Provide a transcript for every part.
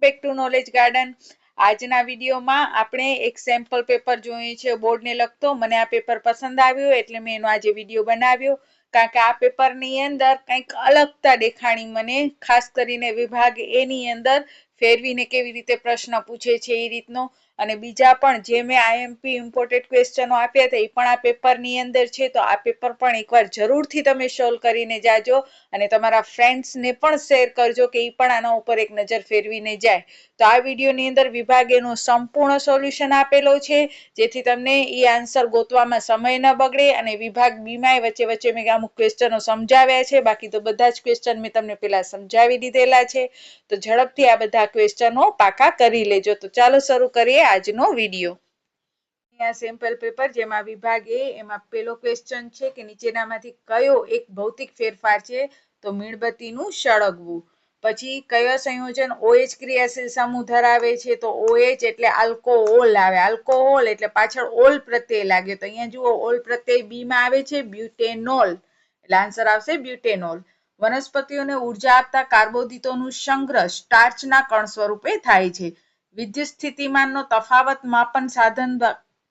Back to knowledge garden. આજના વિડીયોમાં આપણે એક સેમ્પલ પેપર જોઈએ છે બોર્ડને લગતો। મને આ પેપર પસંદ આવ્યું એટલે મેં એનો આજે વિડીયો બનાવ્યો, કારણ કે આ પેપરની અંદર કંઈક અલગતા દેખાણી મને, ખાસ કરીને વિભાગ એ ની અંદર ફેરવીને કેવી રીતે પ્રશ્ન પૂછે છે એ રીતનો, અને બીજા પણ જે મેં આઈએમપી ઇમ્પોર્ટેડ ક્વેશ્ચનો આપ્યા હતા એ પણ આ પેપરની અંદર છે। તો આ પેપર પણ એકવાર જરૂરથી તમે સોલ્વ કરીને જાજો અને તમારા ફ્રેન્ડ્સને પણ શેર કરજો કે એ પણ આના ઉપર એક નજર ફેરવીને જાય। તો આ વિડીયોની અંદર વિભાગ એનો સંપૂર્ણ સોલ્યુશન આપેલો છે, જેથી તમને એ આન્સર ગોતવામાં સમય ન બગડે। અને વિભાગ બીમાં વચ્ચે વચ્ચે મેં અમુક ક્વેશ્ચનો સમજાવ્યા છે, બાકી તો બધા જ ક્વેશ્ચન મેં તમને પેલા સમજાવી દીધેલા છે। તો ઝડપથી આ બધા ક્વેશ્ચનો પાકા કરી લેજો। તો ચાલો શરૂ કરીએ આજનો વિડીયો। આ સેમ્પલ પેપર જેમાં વિભાગ એ એમાં પેલો ક્વેશ્ચન છે કે નીચેનામાંથી કયો એક ભૌતિક ફેરફાર છે? તો મીણબત્તીનું સળગવું। પછી કયો સંયોજન OH ક્રિયાશીલ સમૂહ ધરાવે છે? તો OH એટલે આલ્કોહોલ આવે, આલ્કોહોલ એટલે પાછળ ઓલ પ્રત્યય લાગે, તો અહીંયા જુઓ ઓલ પ્રત્યય બી માં આવે છે બ્યુટેનોલ, એટલે આન્સર આવશે બ્યુટેનોલ। વનસ્પતિઓને ઉર્જા આપતા કાર્બોદિતોનું સંગ્રહ સ્ટાર્ચના કણ સ્વરૂપે થાય છે। વિદ્યુત સ્થિતિમાનનો તફાવત માપન સાધન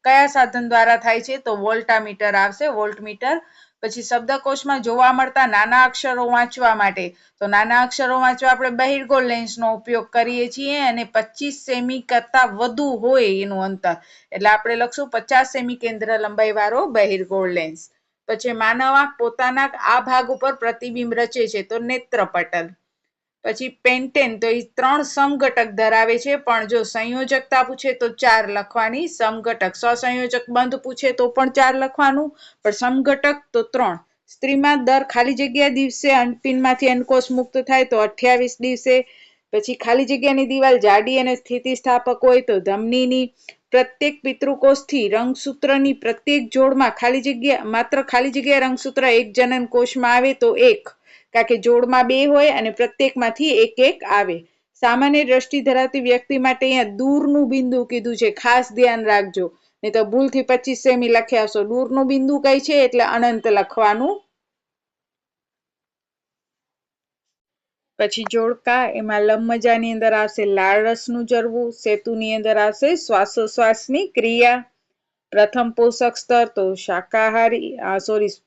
કયા સાધન દ્વારા થાય છે? તો વોલ્ટામીટર આવશે, વોલ્ટમીટર। પછી શબ્દકોશમાં જોવા મળતા નાના અક્ષરો વાંચવા માટે, તો નાના અક્ષરો વાંચવા આપણે બહિર્ગોળ લેન્સનો ઉપયોગ કરીએ છીએ, અને 25 સેમી કરતા વધુ હોય એનું અંતર, એટલે આપણે લખશું 50 સેમી કેન્દ્ર લંબાઈ વાળો બહિર્ગોળ લેન્સ। પછી માનવ આંખ પોતાના આ ભાગ ઉપર પ્રતિબિંબ રચે છે, તો નેત્રપટલ। પછી પેન્ટેન, તો એ 3 સમઘટક ધરાવે છે, પણ જો સંયોજકતા પૂછે તો 4 લખવાની, સમઘટક। સહસંયોજક બંધ પૂછે તો પણ 4 લખવાનું, પણ સમઘટક તો 3। સ્ત્રીમાં દર ખાલી જગ્યા દિવસે અંડપીંડમાંથી અંડકોષ મુક્ત થાય તો 28 દિવસે। પછી ખાલી જગ્યાની દિવાલ જાડી અને સ્થિતિસ્થાપક હોય તો ધમનીની। પ્રત્યેક પિતૃકોષથી રંગસૂત્રની પ્રત્યેક જોડમાં માત્ર ખાલી જગ્યા રંગસૂત્ર એક જનન કોષમાં આવે તો 1, કારણ કે જોડમાં 2 હોય અને પ્રત્યેકમાંથી એક આવે। સામાન્ય દ્રષ્ટિ ધરાવતી વ્યક્તિ માટે અહીંયા દૂરનું બિંદુ કીધું છે, ખાસ ધ્યાન રાખજો, નહીં તો ભૂલથી 25 સેમી લખી આવશો। દૂરનું બિંદુ કઈ છે એટલે અનંત લખવાનું। પછી જોડકા, એમાં લંબમજાની અંદર આવશે લાળ રસનું ઝરવું, સેતુની અંદર આવશે શ્વાસોશ્વાસની ક્રિયા। પ્રથમ પોષક સ્તર તો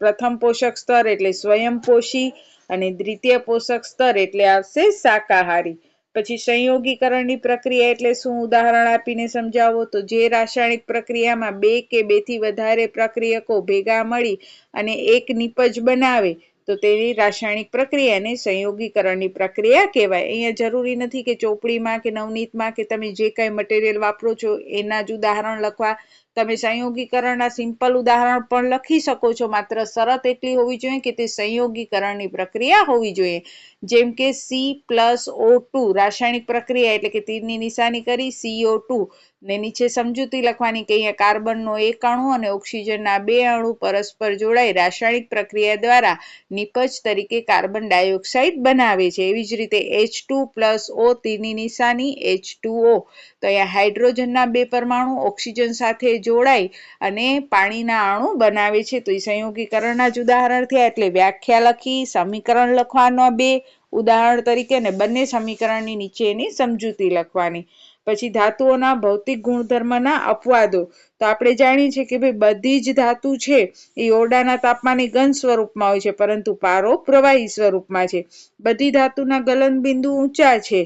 પ્રથમ પોષક સ્તર એટલે સ્વયંપોષી, અને દ્વિતીય પોષક સ્તર એટલે આવશે શાકાહારી। પછી સંયોગીકરણની પ્રક્રિયા એટલે શું? ઉદાહરણ આપીને સમજાવો, તો જે રાસાયણિક પ્રક્રિયામાં 2 કે 2 થી વધારે પ્રક્રિયકો ભેગા મળી અને એક નિપજ બનાવે તો તેની રાસાયણિક પ્રક્રિયાને સંયોગીકરણની પ્રક્રિયા કહેવાય। અહીંયા જરૂરી નથી કે ચોપડીમાં કે નવનીતમાં કે તમે જે કાંઈ મટીરિયલ વાપરો છો એના જ ઉદાહરણ લખવા, તમે સંયોગીકરણના સિમ્પલ ઉદાહરણ પણ લખી શકો છો, માત્ર શરત એટલી હોવી જોઈએ કે તે સંયોગીકરણની પ્રક્રિયા હોવી જોઈએ। જેમ કે C+O2 રાસાયણિક પ્રક્રિયા એટલે કે તીરની નિશાની કરી CO2 ને નીચે સમજૂતી લખવાની કે અહીંયા કાર્બનનો 1 અણુ અને ઓક્સિજનના 2 અણુ પરસ્પર જોડાઈ રાસાયણિક પ્રક્રિયા દ્વારા નિપજ તરીકે કાર્બન ડાયોક્સાઇડ બનાવે છે। એવી જ રીતે H2+O તીરની નિશાની H2O, તો અહીંયા હાઇડ્રોજનના 2 પરમાણુ ઓક્સિજન સાથે જોડાઈ અને પાણીના અણુ બનાવે છે, તો એ સંયોગીકરણના જ ઉદાહરણ થયા। એટલે વ્યાખ્યા લખી, સમીકરણ લખવાના 2 ઉદાહરણ તરીકે, અને બંને સમીકરણની નીચે એની સમજૂતી લખવાની। પછી ધાતુઓના ભૌતિક ગુણધર્મના અપવાદો, તો આપણે જાણીએ છીએ કે ભાઈ બધી જ ધાતુ છે એ ઓરડાના તાપમાને ઘન સ્વરૂપમાં હોય છે, પરંતુ પારો પ્રવાહી સ્વરૂપમાં છે। બધી ધાતુના ગલનબિંદુ ઊંચા છે,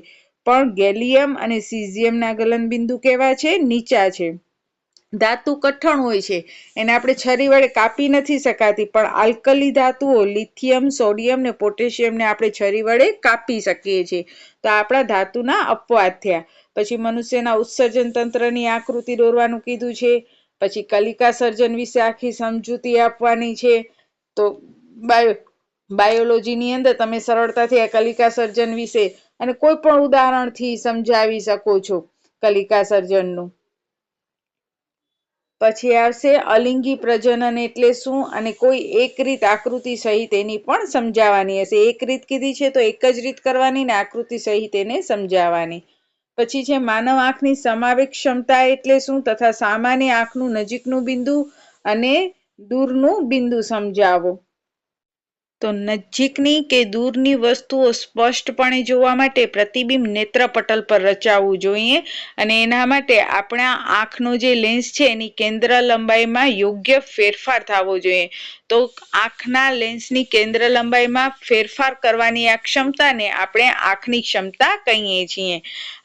પણ ગેલિયમ અને સીઝિયમના ગલનબિંદુ કેવા છે? નીચા છે। ધાતુ કઠણ હોય છે, એને આપણે છરી વડે કાપી નથી શકાતી, પણ આલ્કલી ધાતુઓ લિથિયમ, સોડિયમ ને પોટેશિયમને આપણે છરી વડે કાપી શકીએ છીએ। તો આપણા ધાતુના અપવાદ થયા। પછી મનુષ્યના ઉત્સર્જન તંત્રની આકૃતિ દોરવાનું કીધું છે। પછી કલિકા સર્જન વિશે આખી સમજૂતી આપવાની છે। તો બાયોલોજીની અંદર તમે સરળતાથી આ કલિકા સર્જન વિશે અને કોઈ પણ ઉદાહરણથી સમજાવી શકો છો કલિકા સર્જનનું। પછી આવશે અલિંગી પ્રજનન એટલે શું, અને કોઈ એક રીત આકૃતિ સહિત એની પણ સમજાવવાની હશે। એક રીત કીધી છે તો એક જ રીત કરવાની ને આકૃતિ સહિત એને સમજાવવાની। પછી છે માનવ આંખની સમાવેશ ક્ષમતા એટલે શું, તથા સામાન્ય આંખનું નજીકનું બિંદુ અને દૂરનું બિંદુ સમજાવો। તો નજીકની કે દૂરની વસ્તુઓ સ્પષ્ટપણે જોવા માટે પ્રતિબિંબ નેત્રપટલ પર રચાવવું જોઈએ અને એના માટે આપણા આંખનો જે લેન્સ છે એની કેન્દ્ર લંબાઈમાં યોગ્ય ફેરફાર થવો જોઈએ. તો આંખના લેન્સની કેન્દ્ર લંબાઈમાં ફેરફાર કરવાની આ ક્ષમતાને આપણે આંખની ક્ષમતા કહીએ છીએ.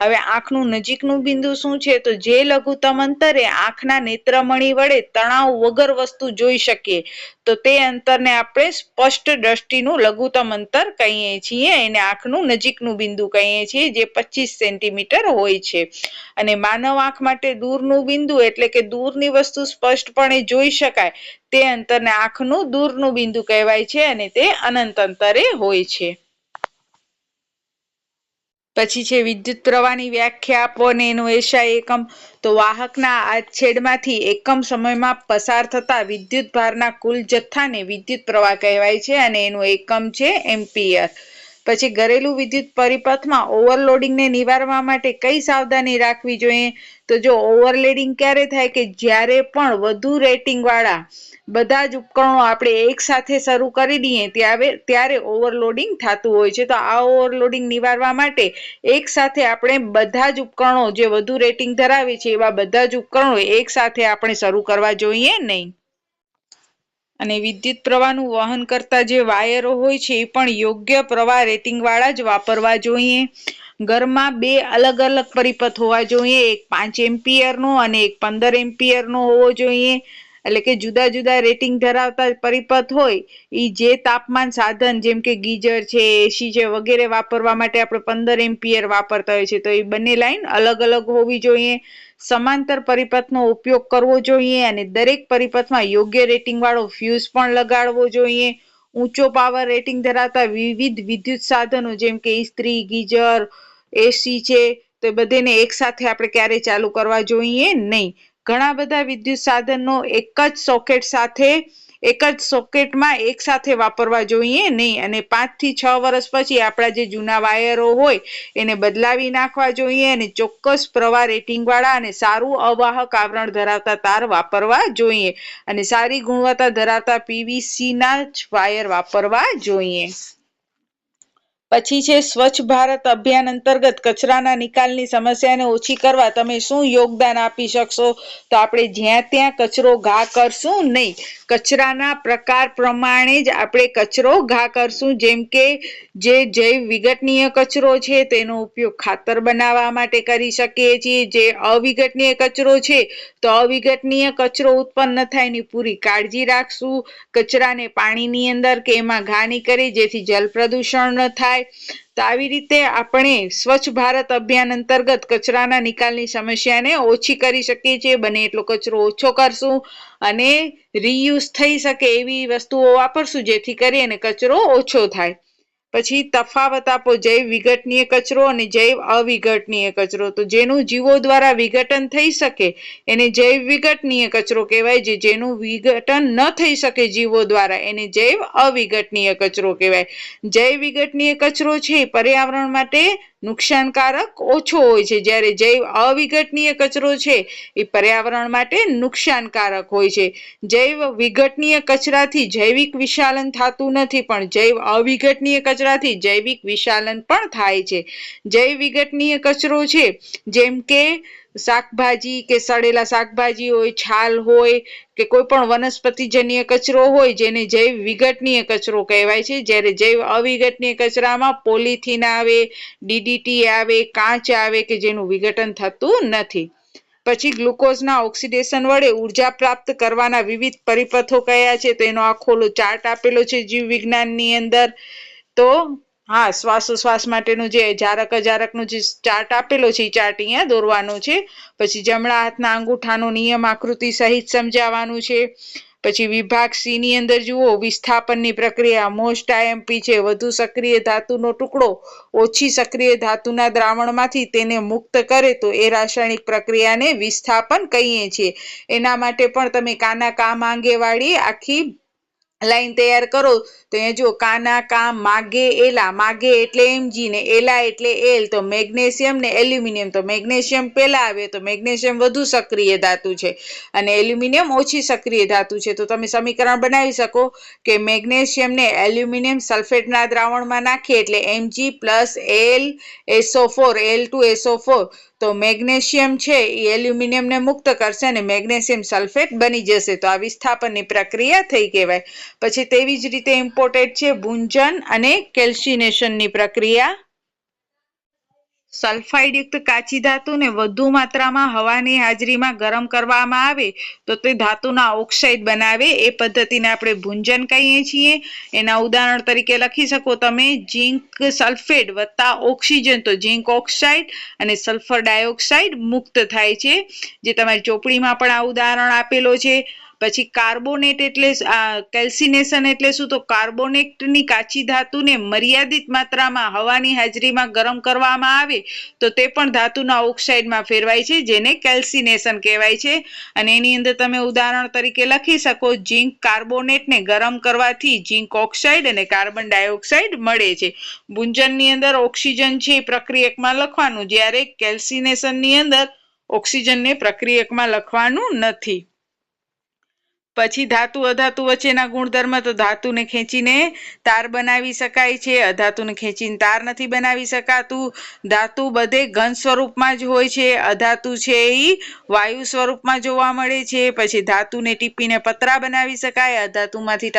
હવે આંખનું નજીકનું બિંદુ શું છે? તો જે લઘુત્તમ અંતરે આંખના નેત્રમણી વડે તણાવ વગર વસ્તુ જોઈ શકીએ તો તે અંતરને આપણે સ્પષ્ટ દ્રષ્ટિનું લઘુત્તમ અંતર કહીએ છીએ. એને આંખનું નજીકનું બિંદુ કહીએ છીએ, જે 25 સેન્ટીમીટર હોય છે. અને માનવ આંખ માટે દૂરનું બિંદુ એટલે કે દૂરની વસ્તુ સ્પષ્ટપણે જોઈ શકાય તે અંતરને આંખનું દૂરનું બિંદુ કહેવાય છે અને તે અનંત અંતરે હોય છે. પછી છે વિદ્યુત પ્રવાહની વ્યાખ્યા આપો અને એનો એસઆઈ એકમ. તો વાહકના આછેડમાંથી એકમ સમયમાં પસાર થતા વિદ્યુત ભારના કુલ જથ્થાને વિદ્યુત પ્રવાહ કહેવાય છે અને એનું એકમ છે એમ્પિયર. પછી ઘરેલું વિદ્યુત પરિપથમાં ઓવરલોડિંગને નિવારવા માટે કઈ સાવધાની રાખવી જોઈએ? તો જો ઓવરલોડિંગ ક્યારે થાય કે જ્યારે પણ વધુ રેટિંગ વાળા બધા જ ઉપકરણો આપણે એક સાથે શરૂ કરી દઈએ ત્યારે ઓવરલોડિંગ થતું હોય છે. તો આ ઓવરલોડિંગ નિવારવા માટે એક સાથે આપણે બધા જ ઉપકરણો જે વધુ રેટિંગ ધરાવે છે એવા બધા જ ઉપકરણો એક સાથે આપણે શરૂ કરવા જોઈએ નહીં. અને વિદ્યુત પ્રવાહનું વહન કરતા જે વાયરો હોય છે એ પણ યોગ્ય પ્રવાહ રેટિંગ વાળા જ વાપરવા જોઈએ. ઘરમાં 2 અલગ અલગ પરિપથ હોવા જોઈએ, એક 5 એમ્પિયરનો અને એક 15 એમ્પિયરનો હોવો જોઈએ. એટલે કે જુદા જુદા રેટિંગ ધરાવતા પરિપથ હોય એ જે તાપમાન સાધન જેમ કે ગીઝર છે, એસી છે વગેરે વાપરવા માટે આપણે 15 એમ્પિયર વાપરતા હોય છે તો એ બંને લાઈન અલગ અલગ હોવી જોઈએ. સમાંતર પરિપથનો ઉપયોગ કરવો જોઈએ અને દરેક પરિપથમાં યોગ્ય રેટિંગ વાળો ફ્યુઝ પણ લગાડવો જોઈએ. ઊંચો પાવર રેટિંગ ધરાવતા વિવિધ વિદ્યુત સાધનો જેમ કે ઇસ્ત્રી, ગીઝર, એસી છે તો બધેને એક સાથે આપણે ક્યારેય ચાલુ કરવા જોઈએ નહીં. ઘણા બધા વિદ્યુત સાધનો એક જ સોકેટમાં એક સાથે વાપરવા જોઈએ નહીં અને 5 થી 6 વર્ષ પછી આપણા જે જૂના વાયરો હોય એને બદલાવી નાખવા જોઈએ અને ચોક્કસ પ્રવાહ રેટિંગ વાળા અને સારું અવાહક આવરણ ધરાવતા તાર વાપરવા જોઈએ અને સારી ગુણવત્તા ધરાવતા પીવીસી ના જ વાયર વાપરવા જોઈએ. પછી છે સ્વચ્છ ભારત અભિયાન અંતર્ગત કચરાના નિકાલની સમસ્યાને ઓછી કરવા તમે શું યોગદાન આપી શકશો? તો આપણે જ્યાં ત્યાં કચરો ઘા કરશું નહીં. કચરાના પ્રકાર પ્રમાણે જ આપણે કચરો ઘા કરશું. જેમ કે જે જૈવ વિઘટનીય કચરો છે તેનો ઉપયોગ ખાતર બનાવવા માટે કરી શકીએ છીએ. જે અવિઘટનીય કચરો છે તો અવિઘટનીય કચરો ઉત્પન્ન ન થાય એની પૂરી કાળજી રાખશું. કચરાને પાણીની અંદર કે એમાં ઘા નહીં કરી જેથી જલ પ્રદૂષણ ન થાય. તો આવી રીતે આપણે સ્વચ્છ ભારત અભિયાન અંતર્ગત કચરાના નિકાલની સમસ્યાને ઓછી કરી શકીએ છીએ. બને એટલો કચરો ઓછો કરશું અને રીયુઝ થઈ શકે એવી વસ્તુઓ વાપરશું જેથી કરીને કચરો ઓછો થાય. પછી તફાવત આપો જૈવ વિઘટનીય કચરો અને જૈવ અવિઘટનીય કચરો. તો જેનું જીવો દ્વારા વિઘટન થઈ શકે એને જૈવ વિઘટનીય કચરો કહેવાય. જેનું વિઘટન ન થઈ શકે જીવો દ્વારા એને જૈવ અવિઘટનીય કચરો કહેવાય. જૈવ વિઘટનીય કચરો છે પર્યાવરણ માટે નુકસાનકારક ઓછો હોય છે, જ્યારે જૈવ અવિઘટનીય કચરો છે એ પર્યાવરણ માટે નુકસાનકારક હોય છે. જૈવ વિઘટનીય કચરાથી જૈવિક વિશાલન થતું નથી પણ જૈવ અવિઘટનીય કચરાથી જૈવિક વિશાલન પણ થાય છે. જૈવ વિઘટનીય કચરો છે જેમ કે શાકભાજી કે સડેલા શાકભાજી હોય, છાલ હોય કે કોઈ પણ વનસ્પતિજન્ય કચરો હોય જેને જૈવ વિઘટનીય કચરો કહેવાય છે. જ્યારે જૈવ અવિઘટનીય કચરામાં પોલિથીન આવે, ડીડીટી આવે, કાચ આવે કે જેનું વિઘટન થતું નથી. પછી ગ્લુકોઝના ઓક્સિડેશન વડે ઉર્જા પ્રાપ્ત કરવાના વિવિધ પરિપથો કયા છે? તો એનો આખો ચાર્ટ આપેલો છે જીવ વિજ્ઞાનની અંદર. તો હા, શ્વાસોશ્વાસ માટેનું જે જારક અજારકનું જે ચાર્ટ આપેલો છે એ ચાર્ટ અહીંયા દોરવાનો છે. પછી જમણા હાથના અંગૂઠાનો નિયમ આકૃતિ સહિત સમજાવવાનું છે. પછી વિભાગ સી ની અંદર જુઓ વિસ્થાપનની પ્રક્રિયા. મોસ્ટ આઈએમપી છે વધુ સક્રિય ધાતુનો ટુકડો ઓછી સક્રિય ધાતુના દ્રાવણમાંથી તેને મુક્ત કરે તો એ રાસાયણિક પ્રક્રિયાને વિસ્થાપન કહીએ છીએ. એના માટે પણ તમે કાના કા માંગે વાળી આખી લાઈન તૈયાર કરો તો અહીંયા જો કાના કા માગે એલા, માગે એટલે Mg ને એલા એટલે એલ, તો મેગ્નેશિયમ ને એલ્યુમિનિયમ, તો મેગ્નેશિયમ પહેલા આવે તો મેગ્નેશિયમ વધુ સક્રિય ધાતુ છે અને એલ્યુમિનિયમ ઓછી સક્રિય ધાતુ છે. તો તમે સમીકરણ બનાવી શકો કે મેગ્નેશિયમ ને એલ્યુમિનિયમ સલ્ફેટના દ્રાવણમાં નાખીએ એટલે Mg+L Al2SO4, તો મેગ્નેશિયમ છે એ એલ્યુમિનિયમને મુક્ત કરશે અને મેગ્નેશિયમ સલ્ફેટ બની જશે. તો આ વિસ્થાપનની પ્રક્રિયા થઈ કહેવાય. પછી તેવી જ રીતે ઇમ્પોર્ટેન્ટ છે ભૂંજન અને કેલ્સિનેશનની પ્રક્રિયા. સલ્ફાઇડ યુક્ત કાચી ધાતુને વધુ માત્રામાં હવાની હાજરીમાં ગરમ કરવામાં આવે તો તે ધાતુના ઓક્સાઇડ બનાવે. એ પદ્ધતિને આપણે ભૂંજન કહીએ છીએ. એના ઉદાહરણ તરીકે લખી શકો તમે ઝીંક સલ્ફેટ વત્તા ઓક્સિજન, તો ઝીંક ઓક્સાઇડ અને સલ્ફર ડાયોક્સાઇડ મુક્ત થાય છે, જે તમારી ચોપડીમાં પણ આ ઉદાહરણ આપેલો છે. પછી કાર્બોનેટ એટલે કેલ્સિનેશન એટલે શું, તો કાર્બોનેટની કાચી ધાતુને મર્યાદિત માત્રામાં હવાની હાજરીમાં ગરમ કરવામાં આવે તો તે પણ ધાતુના ઓક્સાઇડમાં ફેરવાય છે, જેને કેલ્સિનેશન કહેવાય છે. અને એની અંદર તમે ઉદાહરણ તરીકે લખી શકો ઝીંક કાર્બોનેટને ગરમ કરવાથી ઝીંક ઓક્સાઇડ અને કાર્બન ડાયોક્સાઇડ મળે છે. ભૂંજનની અંદર ઓક્સિજન છે એ પ્રક્રિયકમાં લખવાનું, જ્યારે કેલ્સિનેશનની અંદર ઓક્સિજનને પ્રક્રિયકમાં લખવાનું નથી. પછી ધાતુ અધાતુ વચ્ચેના ગુણધર્મ, તો ધાતુને ખેંચીને તાર બનાવી શકાય છે, અધાતુને ખેંચીને તાર નથી બનાવી શકાતું. ધાતુ બધે ઘન સ્વરૂપમાં જ હોય છે, અધાતુ છે એ વાયુ સ્વરૂપમાં જોવા મળે છે. પછી ધાતુને ટીપીને પતરા બનાવી શકાય, અધાતુમાંથી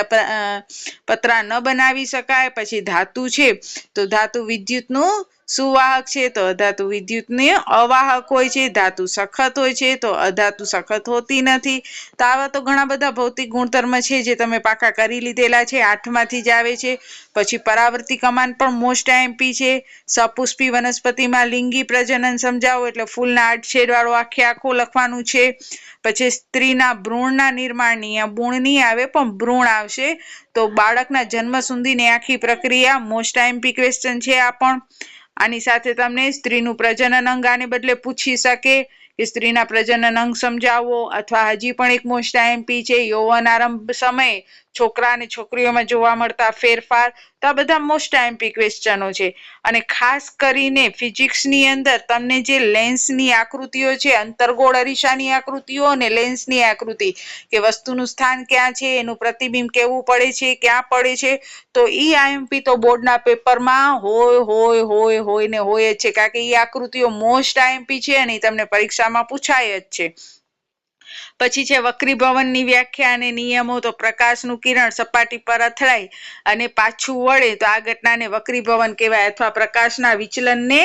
પતરા ન બનાવી શકાય. પછી ધાતુ છે તો ધાતુ વિદ્યુતનું સુવાહક છે, તો અધાતુ વિદ્યુતને અવાહક હોય છે. ધાતુ સખત હોય છે તો અધાતુ સખત હોતી નથી. તો આવા તો ઘણા બધા ભૌતિક ગુણધર્મ છે જે તમે પાકા કરી લીધેલા છે, 8માંથી જ આવે છે. પછી પરાવર્તી કમાન પણ મોસ્ટ આઈએમપી છે. સપુષ્પી વનસ્પતિમાં લિંગી પ્રજનન સમજાવો એટલે ફૂલના આડછેદવાળો આખો લખવાનું છે. પછી સ્ત્રીના ભ્રૂણના નિર્માણની, અહીંયા ભ્રૂણ નહીં આવે પણ ભ્રૂણ આવશે, તો બાળકના જન્મ સુધીની આખી પ્રક્રિયા મોસ્ટ આઈએમપી ક્વેશ્ચન છે આ પણ. આની સાથે તમને સ્ત્રીનું પ્રજનન અંગ આને બદલે પૂછી શકે કે સ્ત્રીના પ્રજનન અંગ સમજાવો, અથવા હજી પણ એક મોસ્ટ આઈએમપી છે યૌવન આરંભ સમયે છોકરા અને છોકરીઓમાં જોવા મળતા ફેરફાર. તો આ બધા મોસ્ટ આઈએમપી ક્વેશ્ચનો છે. અને ખાસ કરીને ફિઝિક્સની અંદર તમને જે લેન્સની આકૃતિઓ છે, અંતર્ગોળ અરીસાની આકૃતિઓ અને લેન્સની આકૃતિ, કે વસ્તુનું સ્થાન ક્યાં છે, એનું પ્રતિબિંબ કેવું પડે છે, ક્યાં પડે છે, તો ઈ આઈએમપી તો બોર્ડના પેપરમાં હોય ને હોય જ છે, કારણ કે ઈ આકૃતિઓ મોસ્ટ આઈએમપી છે અને તમને પરીક્ષામાં પૂછાય જ છે. પછી છે વક્રીભવનની વ્યાખ્યા અને નિયમો, તો પ્રકાશનું કિરણ સપાટી પર અથડાય અને પાછું વળે તો આ ઘટનાને વક્રીભવન કહેવાય, અથવા પ્રકાશના વિચલનને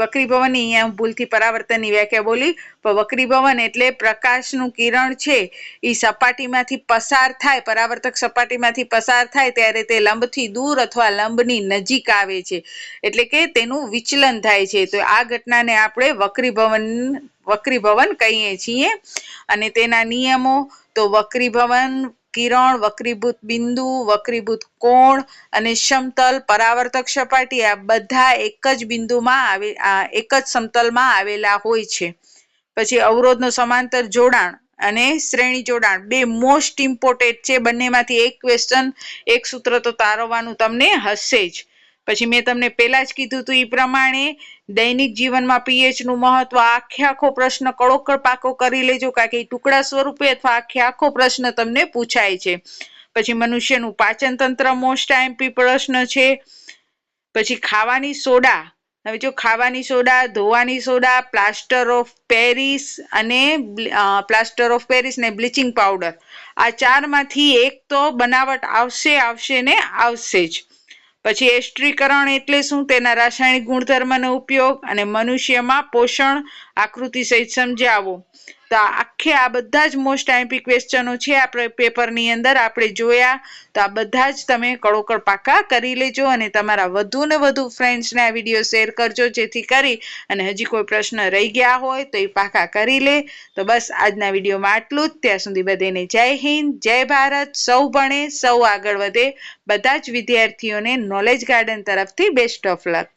વક્રીભવનની, અહીંયા ભૂલથી પરાવર્તનની વ્યાખ્યા બોલી, પણ વક્રીભવન એટલે પ્રકાશનું કિરણ છે એ સપાટીમાંથી પસાર થાય, પરાવર્તક સપાટીમાંથી પસાર થાય ત્યારે તે લંબથી દૂર અથવા લંબની નજીક આવે છે, એટલે કે તેનું વિચલન થાય છે. તો આ ઘટનાને આપણે વક્રીભવન કહીએ છીએ. અને તેના નિયમો, તો વક્રીભવન કિરણ, વક્રીભૂત બિંદુ, વક્રીભૂત કોણ અને સમતલ પરાવર્તક સપાટી આ બધા એક જ બિંદુમાં એક જ સમતલમાં આવેલા હોય છે. પછી અવરોધનો સમાંતર જોડાણ અને શ્રેણી જોડાણ બે મોસ્ટ ઇમ્પોર્ટન્ટ છે. બંનેમાંથી એક ક્વેશ્ચન, એક સૂત્ર તો તારવવાનું તમને હશે જ. પછી મેં તમને પહેલા જ કીધું હતું એ પ્રમાણે દૈનિક જીવનમાં પીએચ નું મહત્વ, આખો પ્રશ્ન કડોકડ પાકો કરી લેજો, કારણ કે ટુકડા સ્વરૂપે અથવા આખો પ્રશ્ન તમને પૂછાય છે. પછી મનુષ્યનું પાચન તંત્ર મોસ્ટ આઈએમપી પ્રશ્ન છે. પછી ખાવાની સોડા, હવે જો ખાવાની સોડા, ધોવાની સોડા, પ્લાસ્ટર ઓફ પેરિસ ને બ્લીચિંગ પાવડર, આ 4માંથી એક તો બનાવટ આવશે ને આવશે જ. પછી એસ્ટ્રીકરણ એટલે શું, તેના રાસાયણિક ગુણધર્મનો ઉપયોગ અને મનુષ્યમાં પોષણ આકૃતિ સહિત સમજાવો. તો આ બધા જ મોસ્ટ આઈએમપી ક્વેશ્ચનો છે આપણે પેપરની અંદર આપણે જોયા. તો આ બધા જ તમે કડોકડ પાકા કરી લેજો અને તમારા વધુ ને વધુ ફ્રેન્ડ્સને આ વિડીયો શેર કરજો, જેથી કરી અને હજી કોઈ પ્રશ્ન રહી ગયા હોય તો એ પાકા કરી લે. તો બસ આજના વિડીયોમાં આટલું જ. ત્યાં સુધી બધાને જય હિન્દ, જય ભારત. સૌ ભણે, સૌ આગળ વધે. બધા જ વિદ્યાર્થીઓને નોલેજ ગાર્ડન તરફથી બેસ્ટ ઓફ લક.